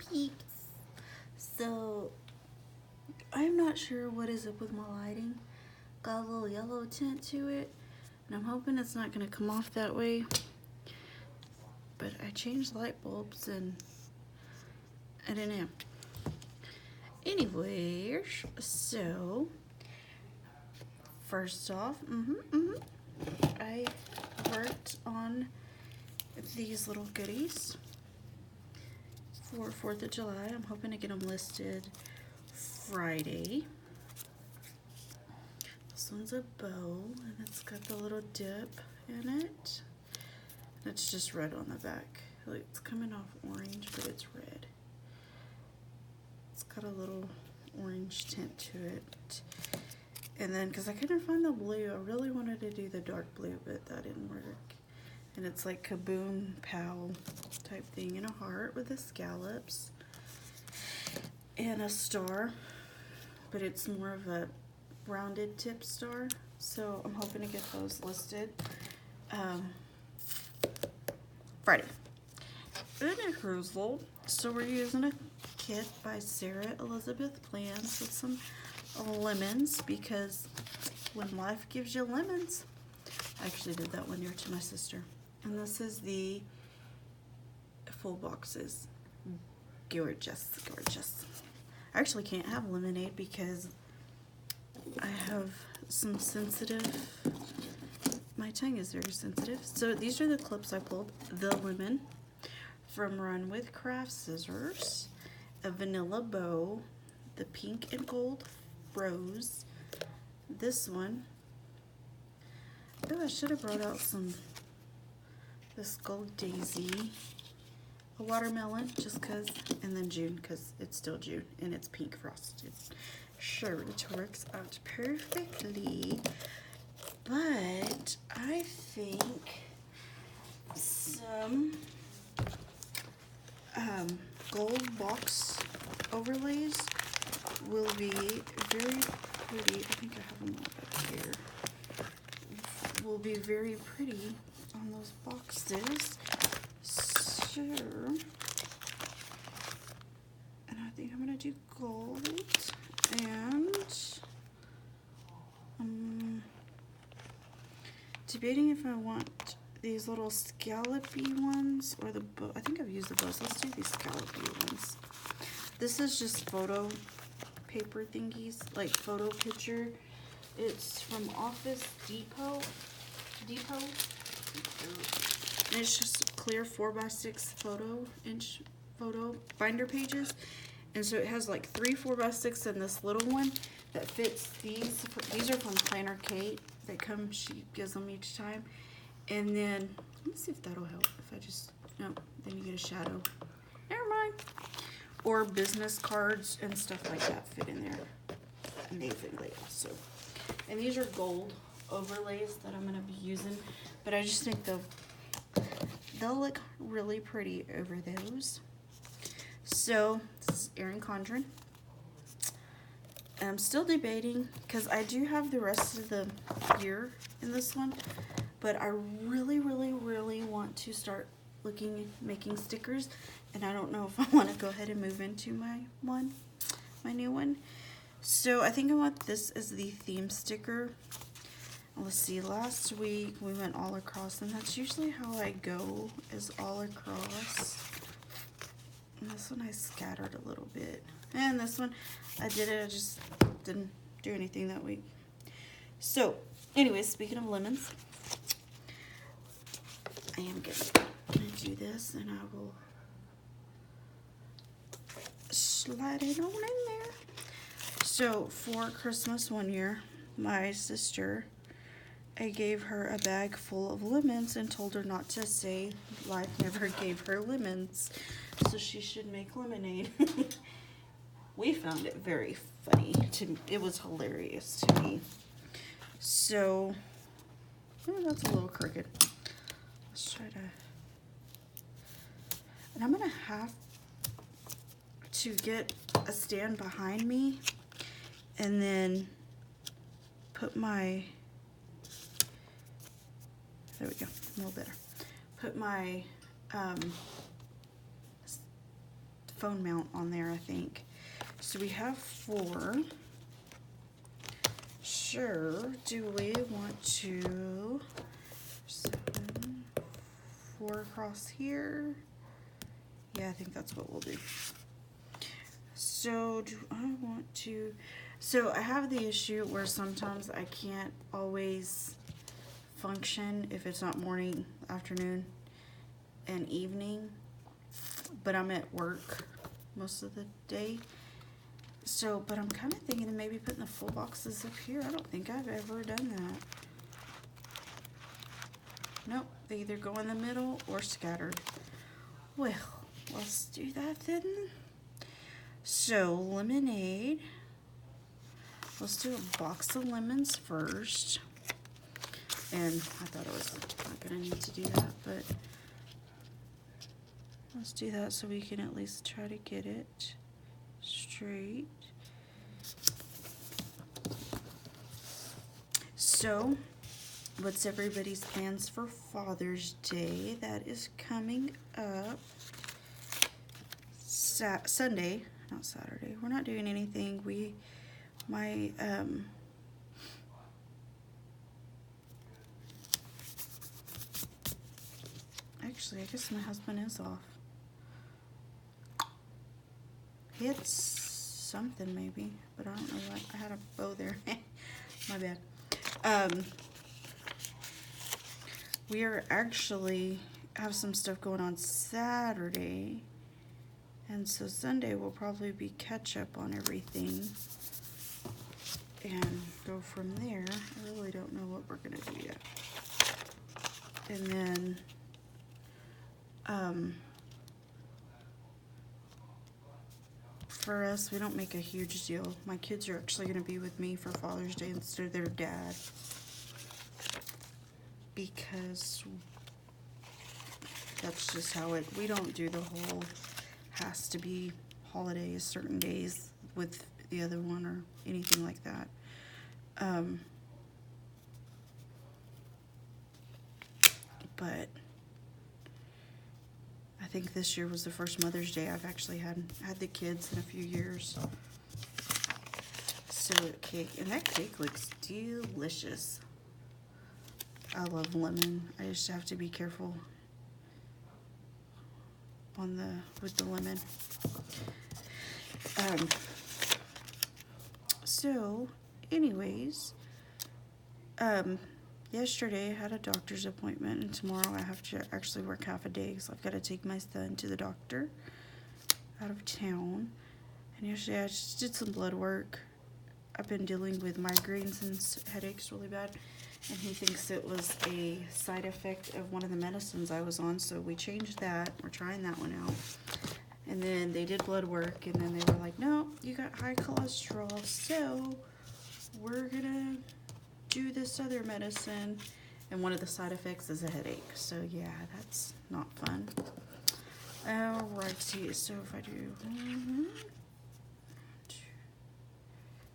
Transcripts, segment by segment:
peeps. So, I'm not sure what is up with my lighting. Got a little yellow tint to it, and I'm hoping it's not going to come off that way. But I changed light bulbs, and I don't know. Anyways, so, first off, I worked on these little goodies for 4th of July. I'm hoping to get them listed Friday. This one's a bow, and it's got the little dip in it. It's just red on the back. Like, it's coming off orange, but it's red. It's got a little orange tint to it. And then, because I couldn't find the blue, I really wanted to do the dark blue, but that didn't work. And it's like Pwm Ft type thing, in a heart with the scallops and a star, but it's more of a rounded tip star. So I'm hoping to get those listed Friday. And a cruisel. So we're using a kit by Sarah Elizabeth Plans with some lemons, because when life gives you lemons. I actually did that one year to my sister. And this is the full boxes. Gorgeous, gorgeous. I actually can't have lemonade because I have some sensitive, my tongue is very sensitive. So these are the clips I pulled. The lemon from Run with Craft Scissors, a vanilla bow, the pink and gold rose, this one. Oh, I should have brought out this gold daisy, a watermelon, just cause, and then June, cause it's still June and it's pink frosted. Sure, it works out perfectly. But I think some gold box overlays will be very pretty. I think I have them all back here. Will be very pretty on those boxes. So, and I think I'm gonna do gold, and debating if I want these little scallopy ones or the bow. I think I've used the bows. Let's do these scallopy ones. This is just photo paper thingies, like photo picture. It's from Office Depot. And it's just clear 4x6 photo binder pages. And so it has like 3 4x6 and this little one that fits these. These are from Planner Kate. They come, she gives them each time. And then, let me see if that'll help. If I just, no, then you get a shadow. Never mind. Or business cards and stuff like that fit in there amazingly also. And these are gold overlays that I'm going to be using, but I just think they'll look really pretty over those. So this is Erin Condren. I'm still debating because I do have the rest of the year in this one, but I really want to start making stickers, and I don't know if I want to go ahead and move into my new one. So I think I want this as the theme sticker. Let's see, last week we went all across, and that's usually how I go, is all across. And this one I scattered a little bit. And this one, I just didn't do anything that week. So, anyways, speaking of lemons, I am gonna do this, and I will slide it on in there. So, for Christmas one year, my sister, I gave her a bag full of lemons and told her not to say life never gave her lemons, so she should make lemonade. We found it very funny. It was hilarious to me. So, oh, that's a little crooked. Let's try to, and I'm gonna have to get a stand behind me and then put my, there we go, a little better. Put my phone mount on there, I think. So we have 4. Sure, do we want to 7, 4 across here? Yeah, I think that's what we'll do. So do I want to, so I have the issue where sometimes I can't always function if it's not morning, afternoon, and evening, but I'm at work most of the day. So, but I'm kind of thinking of maybe putting the full boxes up here. I don't think I've ever done that. Nope, they either go in the middle or scattered. Well, let's do that then. So, lemonade. Let's do a box of lemons first. And I thought I was not going to need to do that, but let's do that so we can at least try to get it straight. So, what's everybody's plans for Father's Day? That is coming up Sunday, not Saturday. We're not doing anything. Actually, I guess my husband is off. He had something maybe, but I don't know what. I had a bow there. My bad. We are actually have some stuff going on Saturday, and so Sunday will probably be catch up on everything and go from there. I really don't know what we're gonna do yet. And then for us, we don't make a huge deal. My kids are actually going to be with me for Father's Day instead of their dad, because that's just how we don't do the whole has to be holidays certain days with the other one or anything like that. But I think this year was the first Mother's Day I've actually had the kids in a few years. So cake, and that cake looks delicious. I love lemon. I just have to be careful with the lemon. So anyways, yesterday I had a doctor's appointment, and tomorrow I have to actually work half a day because I've got to take my son to the doctor out of town. And yesterday I just did some blood work. I've been dealing with migraines and headaches really bad, and he thinks it was a side effect of one of the medicines I was on, so we changed that. We're trying that one out. And then they did blood work, and then they were like, no, you got high cholesterol, so we're gonna do this other medicine, and one of the side effects is a headache. So yeah, that's not fun. Alrighty, so if I do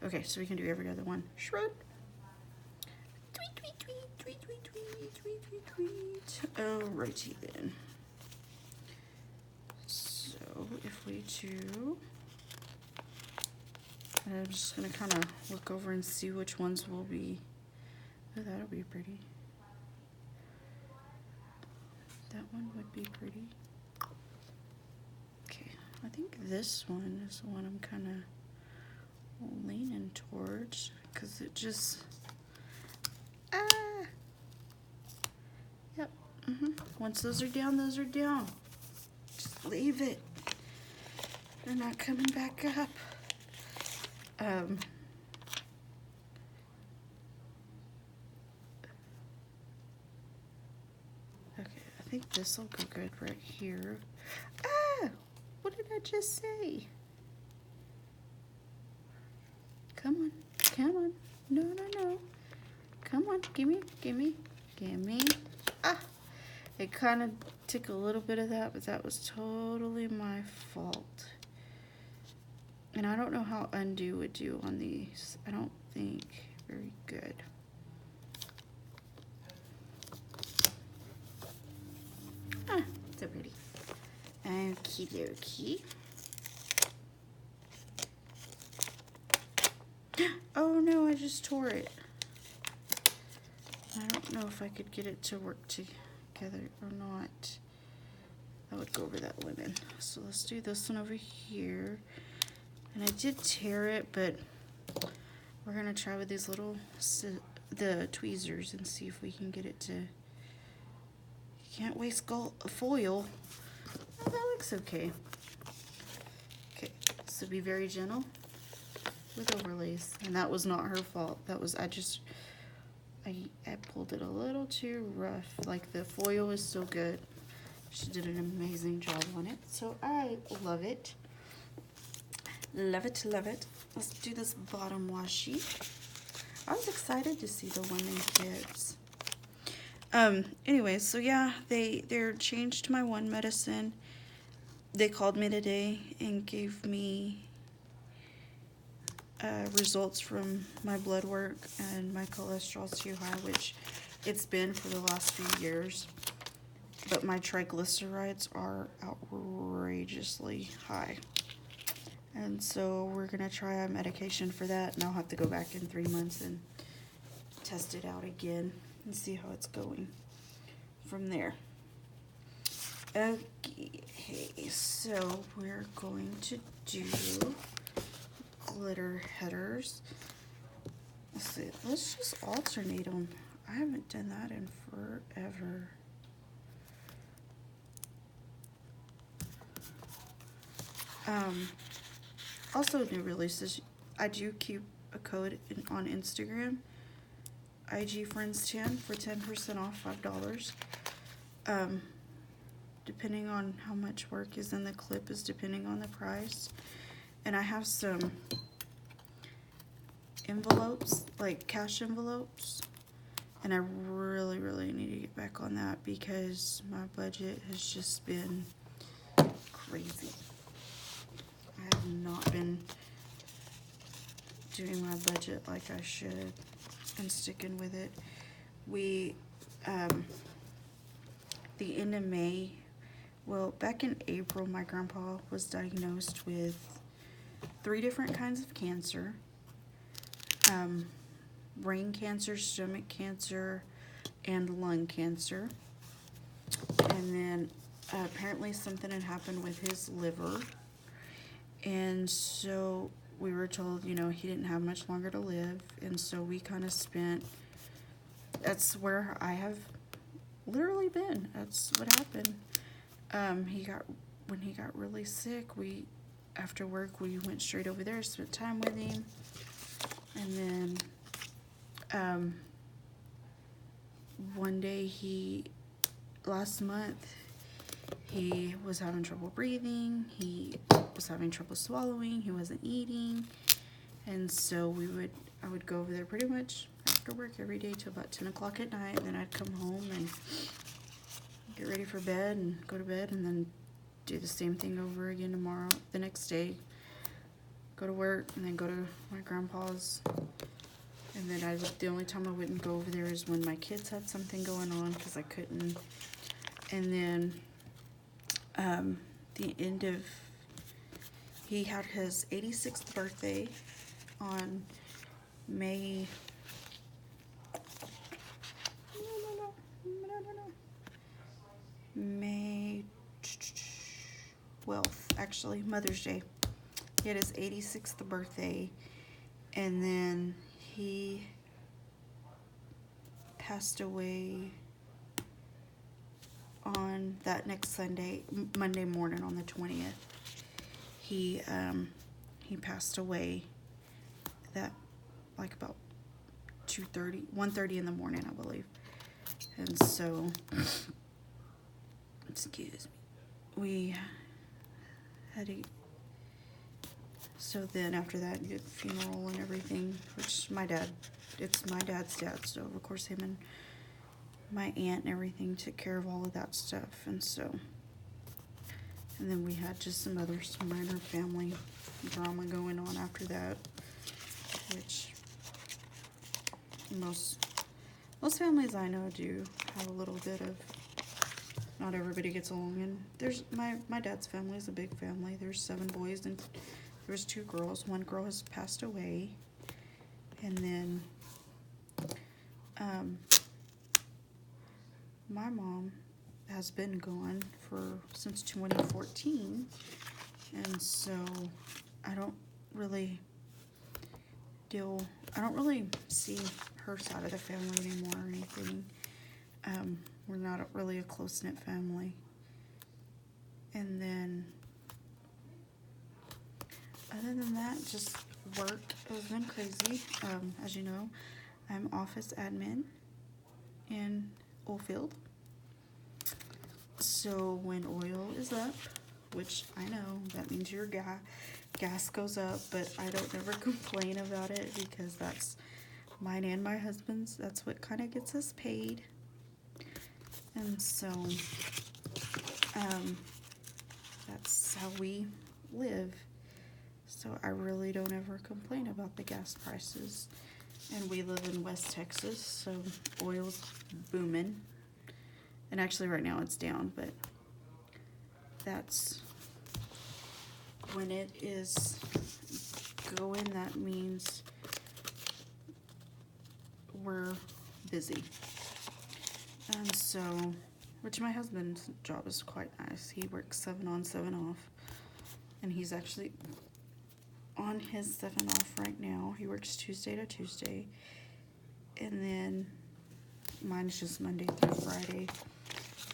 okay, so we can do every other one. Shred. Tweet, tweet, tweet, tweet, tweet, tweet, tweet, tweet, tweet. Alrighty then. So if we do, I'm just gonna kind of look over and see which ones will be. Oh, that'll be pretty. That one would be pretty. Okay, I think this one is the one I'm kind of leaning towards, because it just, yep, once those are down, just leave it. They're not coming back up. Okay, I think this will go good right here. What did I just say? Come on, come on. No, no, no. Come on, gimme, gimme, gimme. It kind of took a little bit of that, but that was totally my fault. And I don't know how undo would do on these. I don't think very good. So pretty. Okie dokie. no, I just tore it. I don't know if I could get it to work together or not. I would go over that lemon. So let's do this one over here. And I did tear it, but we're gonna try with these little the tweezers and see if we can get it to. You can't waste foil. Oh, that looks okay. Okay, so be very gentle with overlays, and that was not her fault. That was I pulled it a little too rough. Like, the foil is so good. She did an amazing job on it, so I love it. Love it, love it. Let's do this bottom washi. I was excited to see the lemon kits. Anyway, so yeah, they're changed my one medicine. They called me today and gave me results from my blood work, and my cholesterol's too high, which it's been for the last few years. But my triglycerides are outrageously high. And so we're going to try a medication for that, and I'll have to go back in 3 months and test it out again and see how it's going from there. Okay, so we're going to do glitter headers. Let's see, let's just alternate them. I haven't done that in forever. Also, new releases. I do keep a code on Instagram, IG Friends 10 for 10% off, $5. Depending on how much work is in the clip is depending on the price. And I have some envelopes, like cash envelopes, and I really, really need to get back on that because my budget has just been crazy. I have not been doing my budget like I should and sticking with it. We, the end of May, well, back in April, my grandpa was diagnosed with 3 different kinds of cancer. Brain cancer, stomach cancer, and lung cancer. And then apparently something had happened with his liver. And so we were told, you know, he didn't have much longer to live. And so we kind of spent, that's where I have literally been. That's what happened. When he got really sick, after work, we went straight over there, spent time with him. And then, one day last month, he was having trouble breathing, he was having trouble swallowing, he wasn't eating, and so I would go over there pretty much after work every day till about 10 o'clock at night, and then I'd come home and get ready for bed and go to bed, and then do the same thing over again the next day, go to work, and then go to my grandpa's. And then the only time I wouldn't go over there is when my kids had something going on, because I couldn't. And then he had his 86th birthday on May 12th, actually, Mother's Day. He had his 86th birthday, and then he passed away on that next Sunday, Monday morning on the 20th. He passed away that, like, about 1:30 in the morning, I believe. And so, excuse me, we had so then after that, you get the funeral and everything, which it's my dad's dad, so of course him and my aunt and everything took care of all of that stuff. And then we had just some minor family drama going on after that, which most families I know do have a little bit of, not everybody gets along. And there's my dad's family is a big family. There's 7 boys and there's 2 girls. One girl has passed away, And then my mom has been gone since 2014, and so I don't really see her side of the family anymore or anything. We're not really a close-knit family. And then other than that, just work has been crazy. As you know, I'm office admin in Oilfield. So when oil is up, which I know that means your gas goes up, but I don't ever complain about it because that's mine and my husband's. That's what kind of gets us paid. And so that's how we live. So I really don't ever complain about the gas prices. And we live in West Texas, so oil's booming. And actually right now it's down, but that's when it is going, that means we're busy. And so, which my husband's job is quite nice. He works 7 on, 7 off. And he's actually on his 7 off right now. He works Tuesday to Tuesday. And then mine's just Monday through Friday.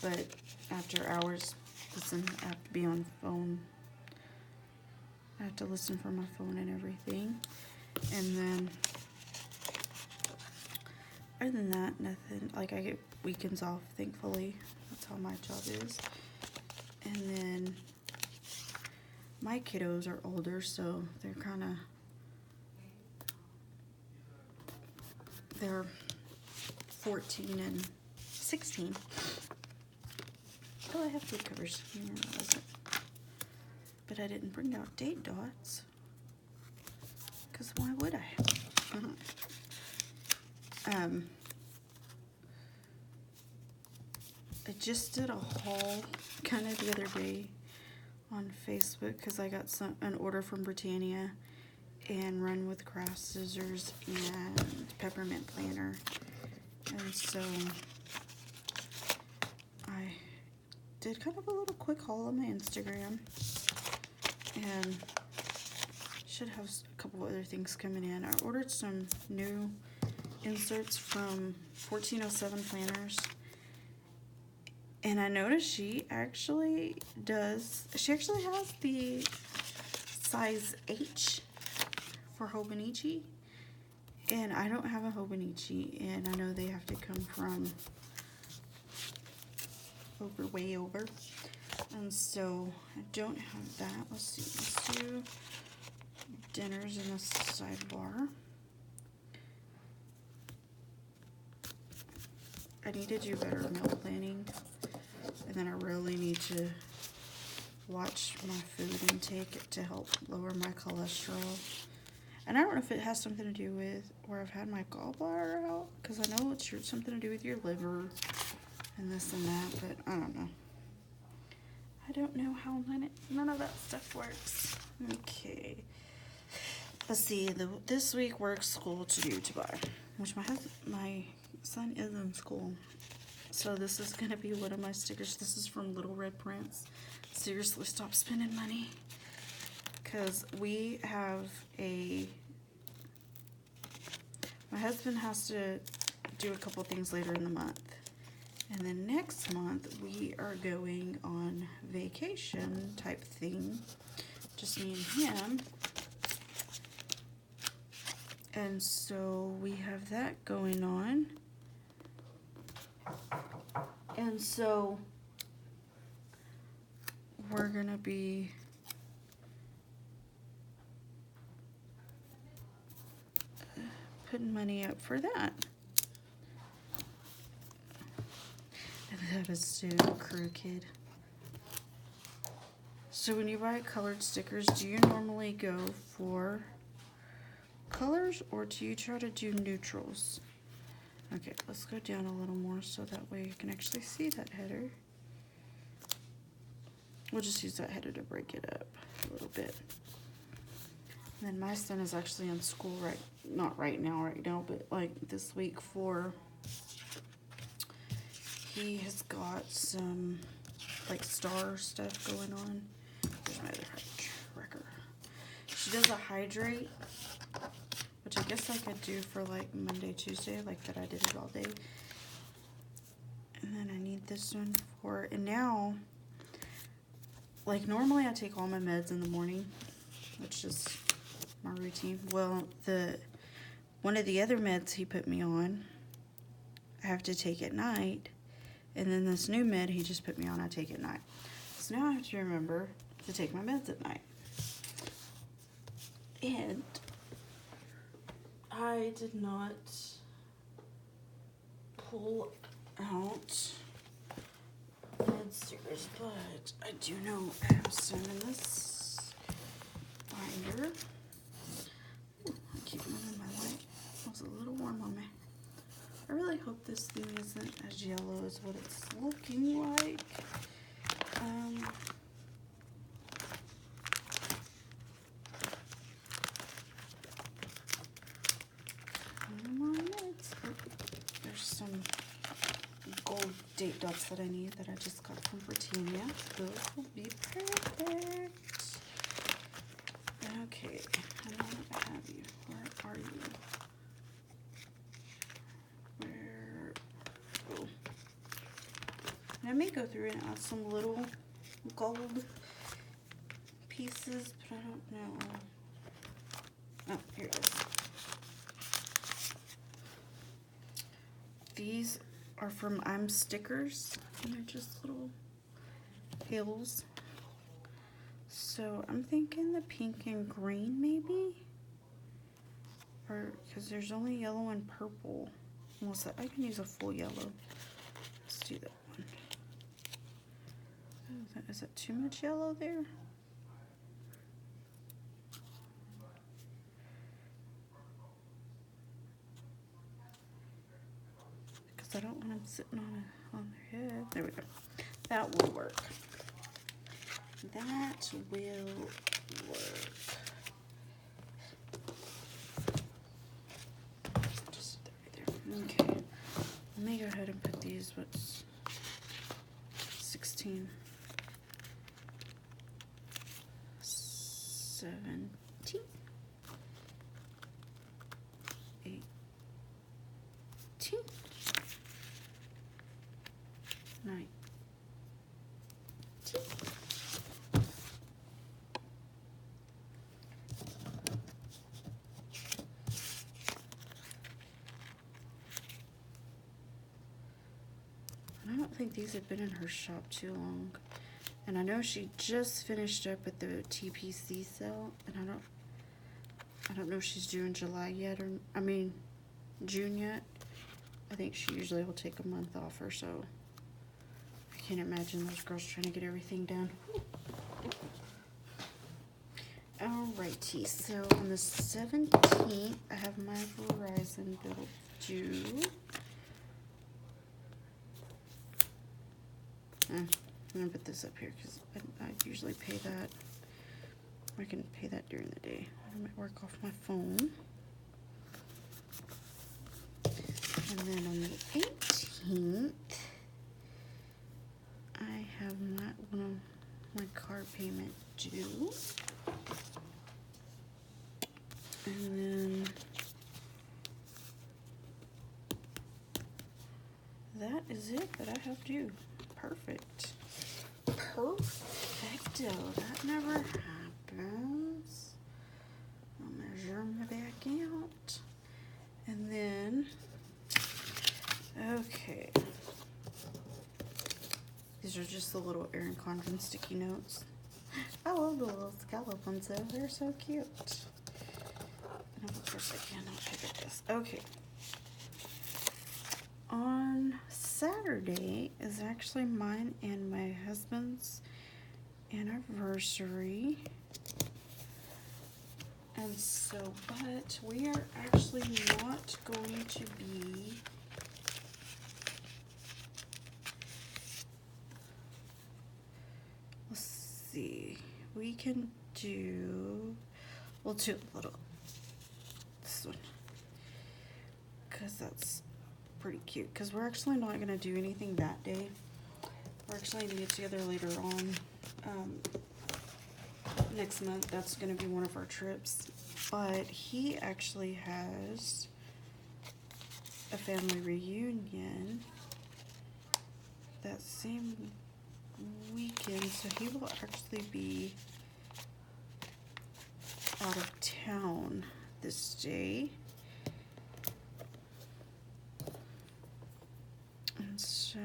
But after hours, listen, I have to be on phone. I have to listen for my phone and everything. And then, other than that, nothing. Like, I get weekends off, thankfully. That's how my job is. And then my kiddos are older, so they're 14 and 16. Oh, I have food covers. But I didn't bring out date dots, because why would I? I just did a haul kind of the other day on Facebook because I got an order from Britannia and Run with Craft Scissors and Peppermint Planner. And so I did kind of a little quick haul on my Instagram and should have a couple other things coming in. I ordered some new inserts from 1407 Planners. And I noticed she actually has the size H for Hobonichi. And I don't have a Hobonichi, and I know they have to come from way over. And so I don't have that. Let's see. Let's do dinners in the sidebar. I need to do better meal planning. And then I really need to watch my food intake to help lower my cholesterol. And I don't know if it has something to do with where I've had my gallbladder out, because I know it's something to do with your liver and this and that, but I don't know. I don't know how none of that stuff works. Okay. Let's see. This week work, school, to do, to buy, which my son is in school. So this is going to be one of my stickers. This is from Little Red Prince. Seriously, stop spending money. Because we have my husband has to do a couple things later in the month. And then next month, we are going on vacation type thing. Just me and him. And so we have that going on. And so we're gonna be putting money up for that. And that is so crooked. So when you buy colored stickers, do you normally go for colors or do you try to do neutrals? Okay, let's go down a little more so that way you can actually see that header. We'll just use that header to break it up a little bit. And then my son is actually in school not right now, but like this week he has got some like star stuff going on. There's my other wrecker. She does a hydrate, which I guess I could do for like Monday, Tuesday, like that I did it all day. And then I need this one and now, like normally I take all my meds in the morning, which is my routine. Well, one of the other meds he put me on, I have to take at night. And then this new med he just put me on, I take at night. So now I have to remember to take my meds at night. And I did not pull out med stickers, but I do know I have some in this binder. Ooh, I keep moving my light. It was a little warm on me. I really hope this thing isn't as yellow as what it's looking like. There's some gold date dots that I need that I just got from Britannia. Those will be perfect. Okay, I don't have you. Where are you? And I may go through and add some little gold pieces, but I don't know. Oh, here it is. These are from I'm Stickers, and they're just little hills. So I'm thinking the pink and green maybe? Or, because there's only yellow and purple. Almost, I can use a full yellow. Let's do that one. Is that too much yellow there? Because I don't want them sitting on their head. There we go. That will work. That will work. Just right there. Okay. Let me go ahead and put these. What's 16? 17, 18, 19. I don't think these have been in her shop too long. And I know she just finished up at the TPC sale, and I don't know if she's due in July yet, or June yet. I think she usually will take a month off or so. I can't imagine those girls trying to get everything done. Alrighty, so on the 17th, I have my Verizon bill due. I'm gonna put this up here because I usually pay that. I can pay that during the day. I might work off my phone. And then on the 18th, I have one of my car payment due. And then that is it that I have due. Perfect. Perfecto. That never happens. I'll measure them back out. And then, okay. These are just the little Erin Condren sticky notes. I love the little scallop ones though. They're so cute. And of course I cannot pick up this. Okay. On Saturday is actually mine and my husband's anniversary. And so, but we are actually not going to be let's see, we can do Well, two little. This one. Because that's pretty cute. Because we're actually not going to do anything that day. We're actually going to get together later on. Next month, that's going to be one of our trips. But he actually has a family reunion that same weekend, so he will actually be out of town this day. And so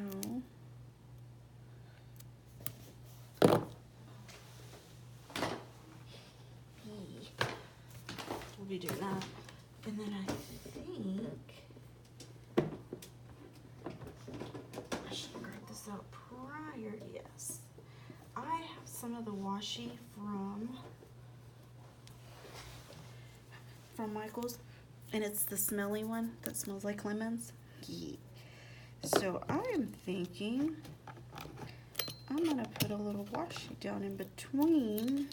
we'll be doing that. And then I think I should have grabbed this out prior. Yes. I have some of the washi from Michael's, and it's the smelly one that smells like lemons. Yeah. So I am thinking I'm gonna put a little washi down in between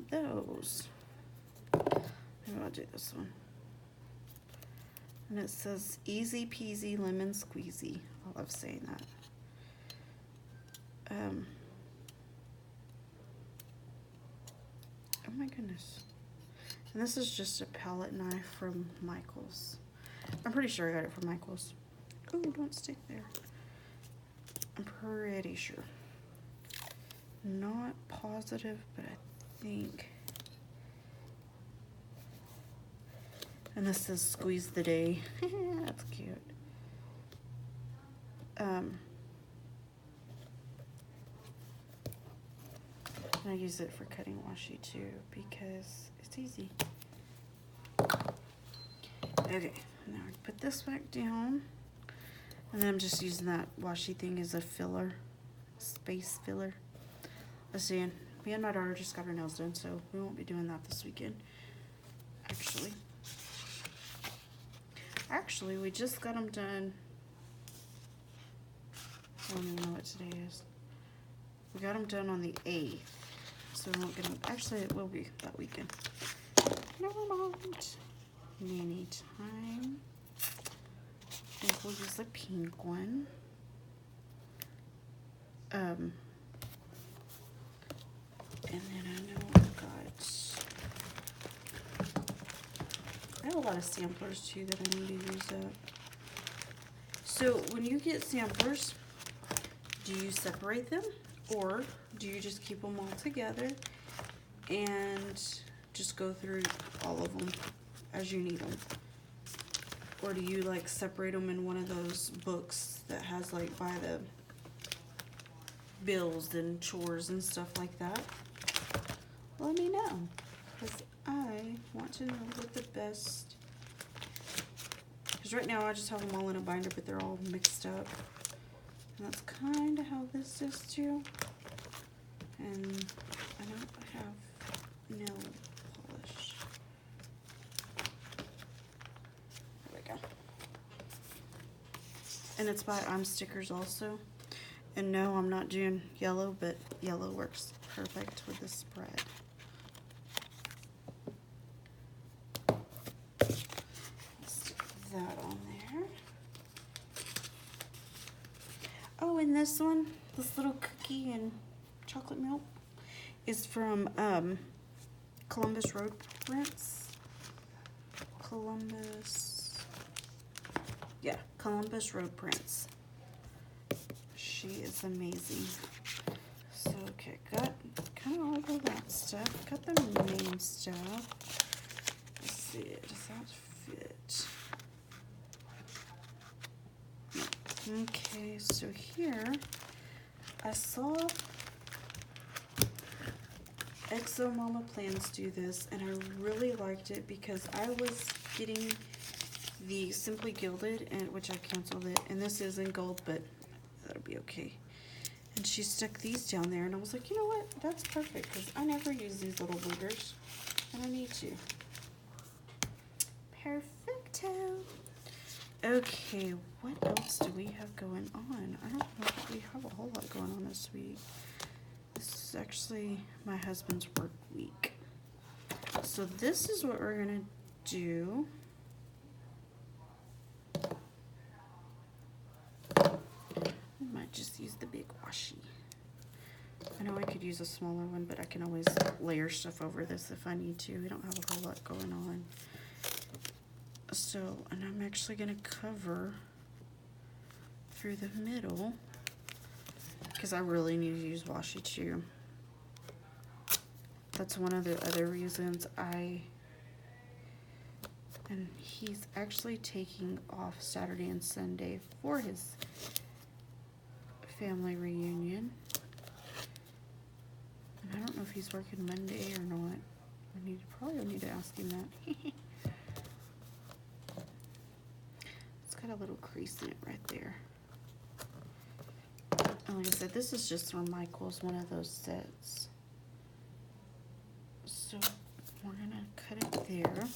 those. Maybe I'll do this one. And it says easy peasy lemon squeezy. I love saying that. Oh my goodness. And this is just a palette knife from Michael's. I'm pretty sure I got it from Michael's. Oh, don't stick there. I'm pretty sure. Not positive, but I think. And this says squeeze the day. That's cute. I use it for cutting washi too because it's easy. Okay, now I put this back down. And then I'm just using that washi thing as a filler, space filler. Let's see, me and my daughter just got her nails done, so we won't be doing that this weekend. Actually, we just got them done. I don't even know what today is. We got them done on the 8th, so we won't get them. Actually, it will be that weekend. Never mind. Anytime. I think we'll use the pink one. And then I know I have a lot of samplers too that I need to use up. So when you get samplers, do you separate them or do you just keep them all together and just go through all of them as you need them? Or do you like separate them in one of those books that has like by the bills and chores and stuff like that? Let me know, because I want to know what the best, because right now I just have them all in a binder, but they're all mixed up. And that's kind of how this is too. And I don't have nail polish. There we go. And it's by I'm Stickers also. And no, I'm not doing yellow, but yellow works perfect with the spread. Stick that on there. Oh, and this one, this little cookie and chocolate milk is from Columbus Road Prints. Columbus Road Prints. She is amazing. So, okay, got kind of all of that stuff. Got the main stuff. Let's see, does that fit? No. Okay, so here I saw Exo Mama Plans do this, and I really liked it because I was getting the Simply Gilded, and which I canceled it, and this is in gold, but that'll be okay. And she stuck these down there, and I was like, you know what? That's perfect, because I never use these little boogers, and I need to. Perfecto. Okay, what else do we have going on? I don't know if we have a whole lot going on this week. This is actually my husband's work week. So this is what we're gonna do. I might just use the big washi. I know I could use a smaller one, but I can always layer stuff over this if I need to. We don't have a whole lot going on. So, and I'm actually gonna cover through the middle because I really need to use washi too. That's one of the other reasons and he's actually taking off Saturday and Sunday for his family reunion. And I don't know if he's working Monday or not. Probably need to ask him that. It's got a little crease in it right there. And like I said, this is just from Michael's, one of those sets. So we're gonna cut it there.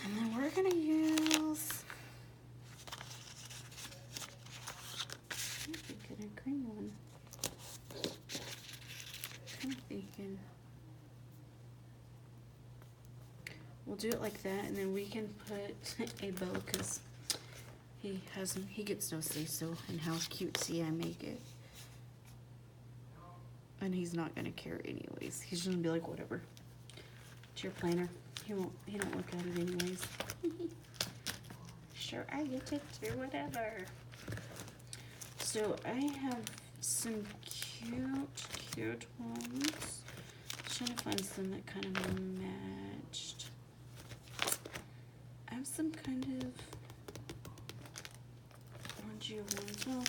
And then we're gonna use, I'm thinking a green one. I'm thinking we'll do it like that, and then we can put a bow because he gets no say so in how cutesy I make it. And he's not gonna care anyways. He's just gonna be like, whatever. It's your planner. He don't look at it anyways. Sure, I get to do whatever. So I have some cute ones. Trying to find some that kind of matched. I have some kind of orangey ones. Well,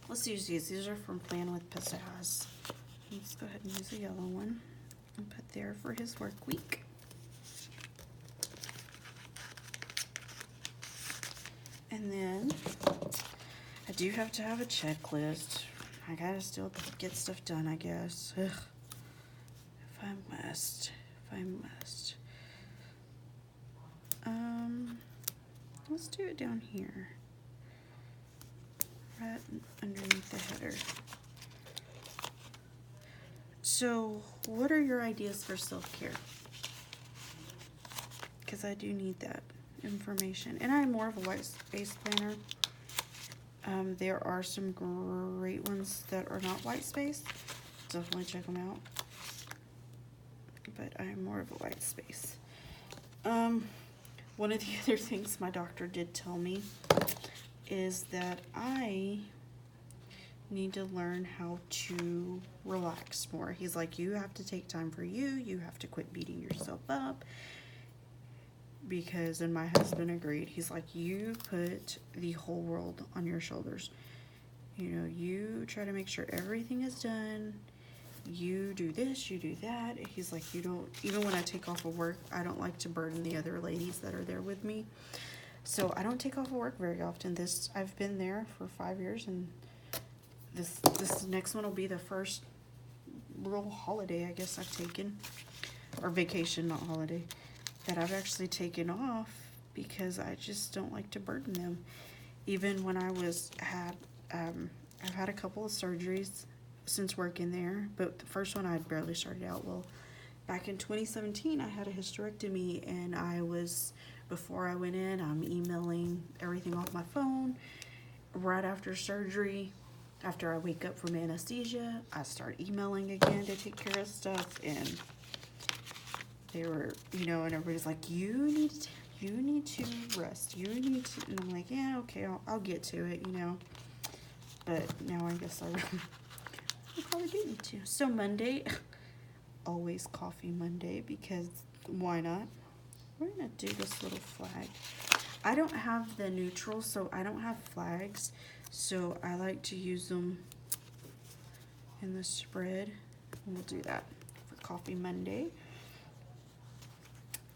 let's use these. These are from Pwm Ft Sara. Let's go ahead and use a yellow one and put there for his work week. And then I do have to have a checklist. I gotta still get stuff done, I guess. Ugh. If I must. Let's do it down here. Right underneath the header. So, what are your ideas for self-care? Because I do need that information. And I'm more of a white space planner. There are some great ones that are not white space. Definitely check them out. But I'm more of a white space. One of the other things my doctor did tell me is that I need to learn how to relax more. He's like, you have to take time for you. You have to quit beating yourself up. Because, and my husband agreed, he's like, you put the whole world on your shoulders. You know, you try to make sure everything is done. You do this, you do that. He's like, you don't, even when I take off of work, I don't like to burden the other ladies that are there with me. So I don't take off of work very often. I've been there for 5 years, and this next one will be the first real holiday I guess I've taken, or vacation, not holiday, that I've actually taken off because I just don't like to burden them. Even when I've had a couple of surgeries since working there, but the first one I had barely started out. Well, back in 2017, I had a hysterectomy, and before I went in, I'm emailing everything off my phone. Right after surgery, after I wake up from anesthesia, I start emailing again to take care of stuff, and they were, you know, and everybody's like, you need to rest. You need to, and I'm like, yeah, okay, I'll get to it, you know. But now I guess I probably do need to. So Monday, always coffee Monday, because why not? We're gonna do this little flag. I don't have the neutral, so I don't have flags. So I like to use them in the spread. And we'll do that for Coffee Monday.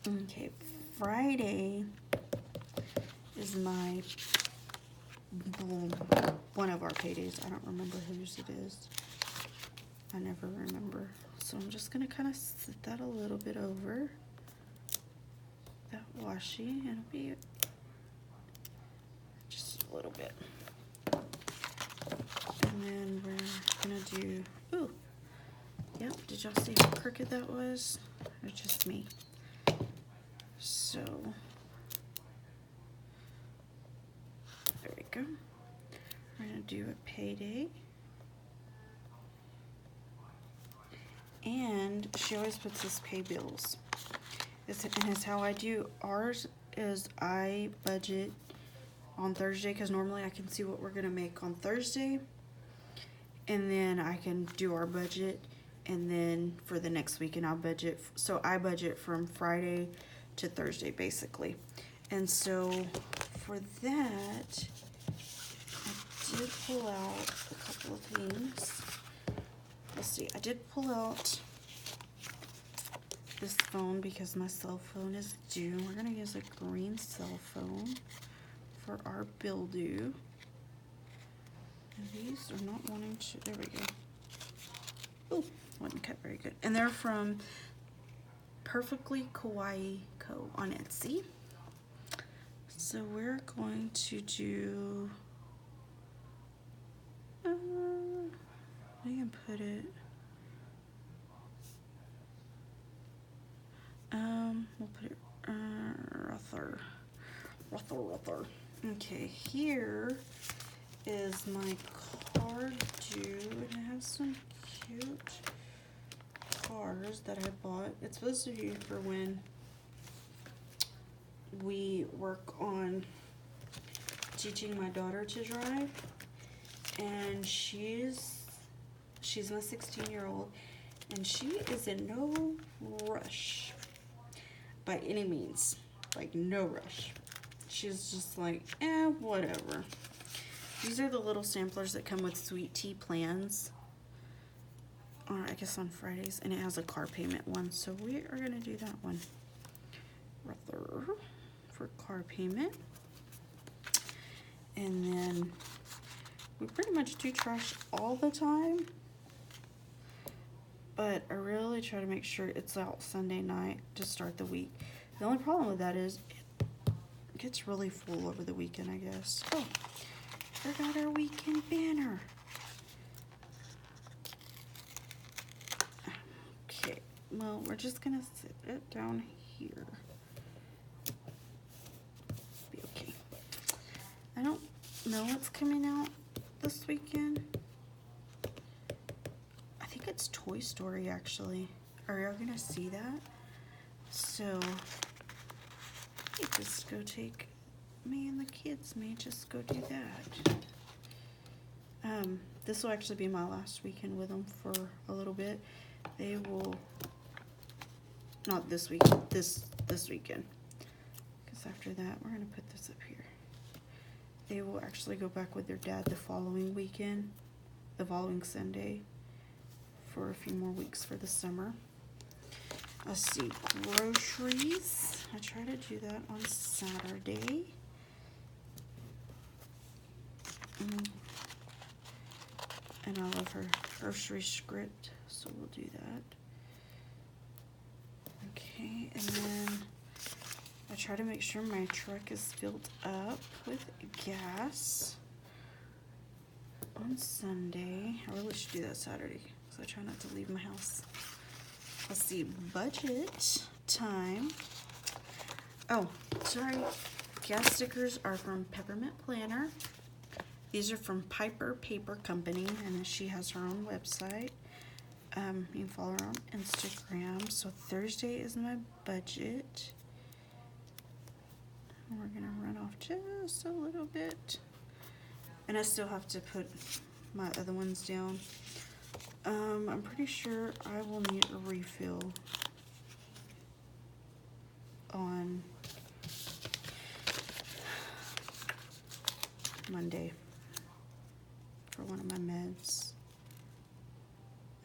Okay, Friday is one of our paydays. I don't remember whose it is. I never remember. So I'm just gonna kind of sit that a little bit over that washi. It'll be just a little bit. And then we're gonna do, y'all see how crooked that was? Or just me? So, there we go. We're gonna do a payday. And she always puts this pay bills. And it's how I do ours is I budget on Thursday because normally I can see what we're gonna make on Thursday, and then I can do our budget, and then for the next week, and I'll budget. So I budget from Friday to Thursday basically. And so for that, I did pull out a couple of things. Let's see, I did pull out this phone because my cell phone is due. We're gonna use a green cell phone for our bill due. And these are not wanting to, there we go. Oh, wasn't cut very good. And they're from Perfectly Kawaii Co. on Etsy. So we're going to do, we can put it, we'll put it, Ruther. Okay, here is my card due, and it has some cute cars that I bought. It's supposed to be for when we work on teaching my daughter to drive, and she's my 16-year-old, and she is in no rush by any means, like no rush. She's just like, whatever. These are the little samplers that come with sweet tea plans, or I guess on Fridays, and it has a car payment one, so we are gonna do that one. Rather for car payment. And then we pretty much do trash all the time, but I really try to make sure it's out Sunday night to start the week. The only problem with that is it gets really full over the weekend, I guess. Oh, forgot our weekend banner. Okay, well, we're just gonna sit it down here. Be okay. I don't know what's coming out this weekend. I think it's Toy Story, actually. Are y'all gonna see that? So, I just go take, me and the kids may just go do that. This will actually be my last weekend with them for a little bit. They will, not this week, this weekend. Because after that, we're gonna put this up here. They will actually go back with their dad the following weekend, the following Sunday, for a few more weeks for the summer. Let's see, groceries. I try to do that on Saturday. And I love her grocery script, so we'll do that. Okay, and then I try to make sure my truck is filled up with gas on Sunday. I really should do that Saturday, because I try not to leave my house. Let's see, budget time. Oh, sorry. Gas stickers are from Peppermint Planner. These are from Piper Paper Company, and she has her own website. You can follow her on Instagram. So Thursday is my budget. We're gonna run off just a little bit. And I still have to put my other ones down. I'm pretty sure I will need a refill on Monday for one of my meds.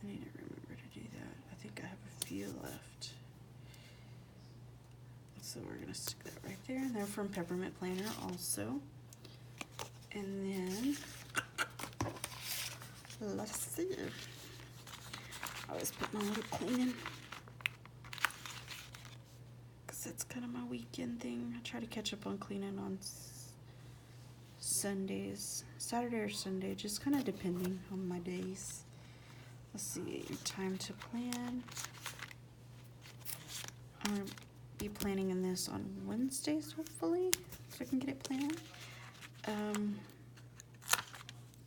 I need to remember to do that. I think I have a few left. So we're gonna stick that right there. And they're from Peppermint Planner also. And then, let's see. I always put my little cleaning, because that's kind of my weekend thing. I try to catch up on cleaning on Sundays, Saturday or Sunday, just kind of depending on my days. Let's see, time to plan. I'm going to be planning in this on Wednesdays, hopefully, so I can get it planned.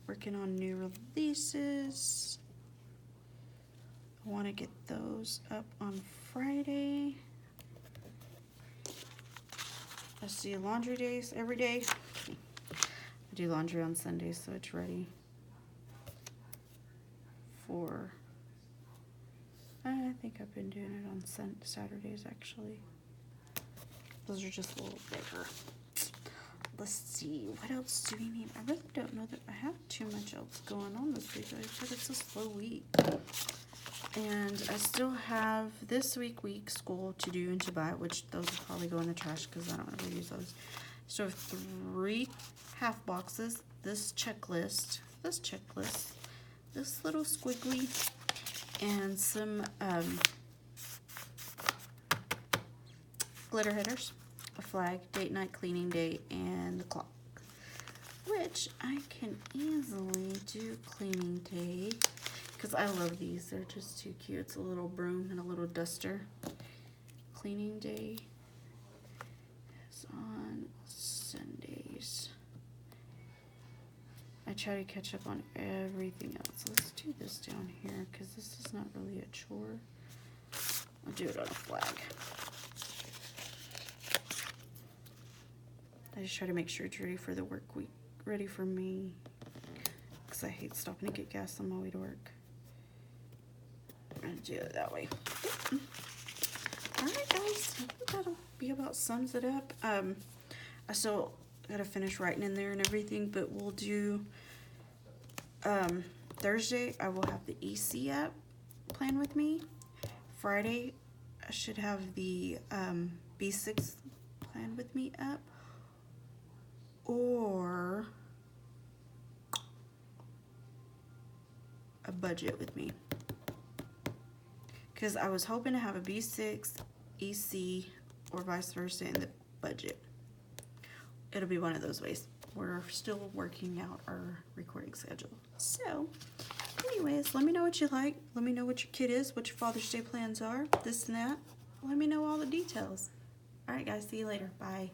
Working on new releases. I want to get those up on Friday. Let's see, laundry days every day. I do laundry on Sundays, so it's ready for, I think I've been doing it on Saturdays actually. Those are just a little bigger. Let's see, what else do we need? I really don't know that I have too much else going on this week. I said it's a slow week. And I still have this week school to do and to buy, which those will probably go in the trash because I don't ever use those. So 3 half boxes, this checklist, this little squiggly, and some glitter headers, a flag, date night, cleaning day, and the clock, which I can easily do cleaning day because I love these. They're just too cute. It's a little broom and a little duster. Cleaning day is on Sundays. I try to catch up on everything else. Let's do this down here because this is not really a chore. I'll do it on a flag. I just try to make sure it's ready for the work week, ready for me, because I hate stopping to get gas on my way to work. I'm going to do it that way. Alright guys, I think that'll be about sums it up. I still got to finish writing in there and everything, but we'll do, Thursday I will have the EC app plan with me. Friday I should have the B6 plan with me up. Or a budget with me, because I was hoping to have a B6, EC, or vice versa in the budget. It'll be one of those ways. We're still working out our recording schedule. So anyways, let me know what you like. Let me know what your kid is, what your Father's Day plans are, this and that. Let me know all the details. All right guys, see you later. Bye.